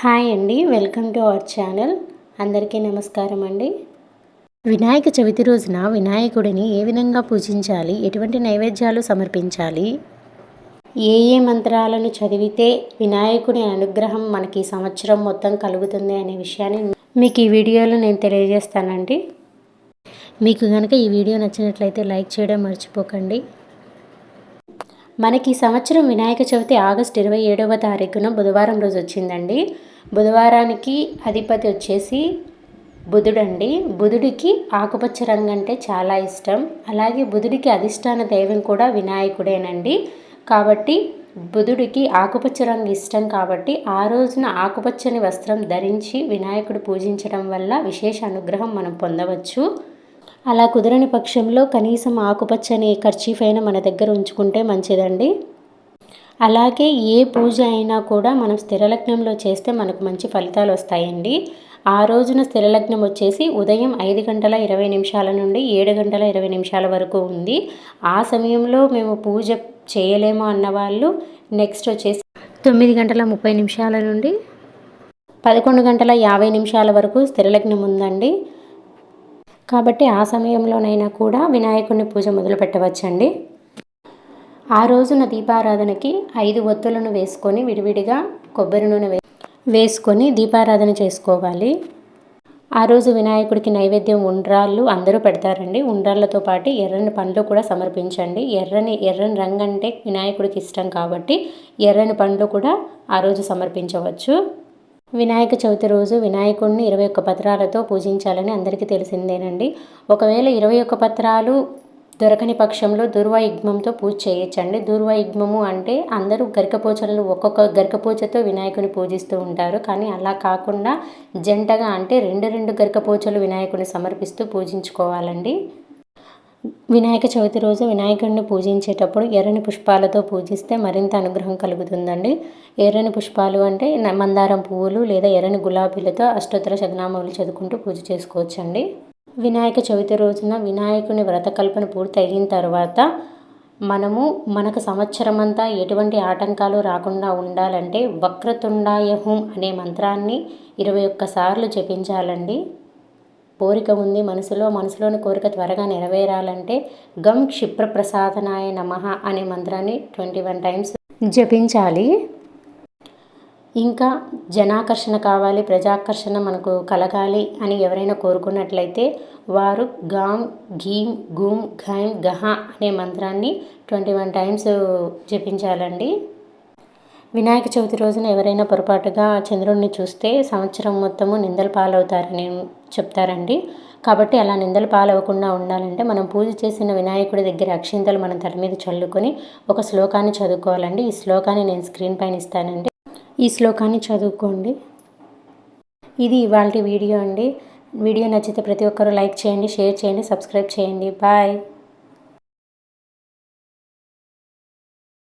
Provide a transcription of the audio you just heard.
Hi అండి, welcome to our channel. అందరికీ నమస్కారం అండి. వినాయక చవితి రోజున వినాయకుడిని ఏ విధంగా పూజించాలి, ఎటువంటి నైవేద్యాలు సమర్పించాలి, ఏ మంత్రాలను చదివితే వినాయకుడి అనుగ్రహం మనకి సంవత్సరం మొత్తం కలుగుతుంది అనే విషయాన్ని మీకు ఈ వీడియోలో నేను తెలియజేస్తానండి. మీకు కనుక ఈ వీడియో నచ్చినట్లయితే లైక్ చేయడం మర్చిపోకండి. మనకి సంవత్సరం వినాయక చవితి ఆగస్టు 27వ తారీఖున బుధవారం రోజు వచ్చిందండి. బుధవారానికి అధిపతి వచ్చేసి బుధుడండి. బుధుడికి ఆకుపచ్చ రంగు అంటే చాలా ఇష్టం. అలాగే బుధుడికి అధిష్టాన దైవం కూడా వినాయకుడేనండి. కాబట్టి బుధుడికి ఆకుపచ్చ రంగు ఇష్టం కాబట్టి ఆ రోజున ఆకుపచ్చని వస్త్రం ధరించి వినాయకుడు పూజించడం వల్ల విశేష అనుగ్రహం మనం పొందవచ్చు. అలా కుదరని పక్షంలో కనీసం ఆకుపచ్చని కర్చీఫ్ అయినా మన దగ్గర ఉంచుకుంటే మంచిదండి. అలాగే ఏ పూజ అయినా కూడా మనం స్థిరలగ్నంలో చేస్తే మనకు మంచి ఫలితాలు వస్తాయండి. ఆ రోజున స్థిరలగ్నం వచ్చేసి ఉదయం 5:20 నుండి 7:20 వరకు ఉంది. ఆ సమయంలో మేము పూజ చేయలేము అన్నవాళ్ళు నెక్స్ట్ వచ్చేసి 9:30 నుండి 11:50 వరకు స్థిరలగ్నం ఉందండి. కాబట్టి ఆ సమయంలోనైనా కూడా వినాయకుడిని పూజ మొదలు పెట్టవచ్చండి. ఆ రోజున దీపారాధనకి 5 ఒత్తులను వేసుకొని విడివిడిగా కొబ్బరి నూనె వేసుకొని దీపారాధన చేసుకోవాలి. ఆ రోజు వినాయకుడికి నైవేద్యం ఉండ్రాళ్ళు అందరూ పెడతారండి. ఉండ్రాళ్ళతో పాటు ఎర్రని పండ్లు కూడా సమర్పించండి. ఎర్రని రంగు అంటే వినాయకుడికి ఇష్టం కాబట్టి ఎర్రని పండ్లు కూడా ఆ రోజు సమర్పించవచ్చు. వినాయక చవితి రోజు వినాయకుడిని 21 పత్రాలతో పూజించాలని అందరికీ తెలిసిందేనండి. ఒకవేళ 21 పత్రాలు దొరకని పక్షంలో దుర్వాయుగ్మంతో పూజ చేయొచ్చండి. దుర్వాయుగ్మము అంటే అందరూ గరికపోచలను ఒక్కొక్క గరికపోచతో వినాయకుని పూజిస్తూ ఉంటారు. కానీ అలా కాకుండా జంటగా అంటే 2 గరికపోచలు వినాయకుడిని సమర్పిస్తూ పూజించుకోవాలండి. వినాయక చవితి రోజు వినాయకుడిని పూజించేటప్పుడు ఎర్రని పుష్పాలతో పూజిస్తే మరింత అనుగ్రహం కలుగుతుందండి. ఎర్రని పుష్పాలు అంటే మందారం పువ్వులు లేదా ఎర్రని గులాబీలతో అష్టోత్తర శతనామాలు చదువుకుంటూ పూజ చేసుకోవచ్చండి. వినాయక చవితి రోజున వినాయకుని వ్రతకల్పన పూర్తి అయిన తర్వాత మనకు సంవత్సరం అంతా ఎటువంటి ఆటంకాలు రాకుండా ఉండాలంటే వక్రతుండాయ హుం అనే మంత్రాన్ని 21 సార్లు జపించాలండి. కోరిక ఉంది మనసులోని కోరిక త్వరగా నెరవేరాలంటే గం క్షిప్రప్రసాదనాయ నమః అనే మంత్రాన్ని 21 టైమ్స్ జపించాలి. ఇంకా జనాకర్షణ కావాలి, ప్రజాకర్షణ మనకు కలగాలి అని ఎవరైనా కోరుకున్నట్లయితే వారు గాం గీం గూం ఘైం గహ అనే మంత్రాన్ని 21 టైమ్స్ జపించాలండి. వినాయక చవితి రోజున ఎవరైనా పొరపాటుగా చంద్రుడిని చూస్తే సంవత్సరం మొత్తము నిందలు పాలవుతారని చెప్తారండి. కాబట్టి అలా నిందలు పాలవకుండా ఉండాలంటే మనం పూజ చేసిన వినాయకుడి దగ్గర అక్షింతలు మన తల మీద చల్లుకొని ఒక శ్లోకాన్ని చదువుకోవాలండి. ఈ శ్లోకాన్ని నేను స్క్రీన్ పైన ఇస్తానండి. ఈ శ్లోకాన్ని చదువుకోండి. ఇది ఇవాల్టి వీడియో అండి. వీడియో నచ్చితే ప్రతి ఒక్కరూ లైక్ చేయండి, షేర్ చేయండి, సబ్స్క్రైబ్ చేయండి. బాయ్.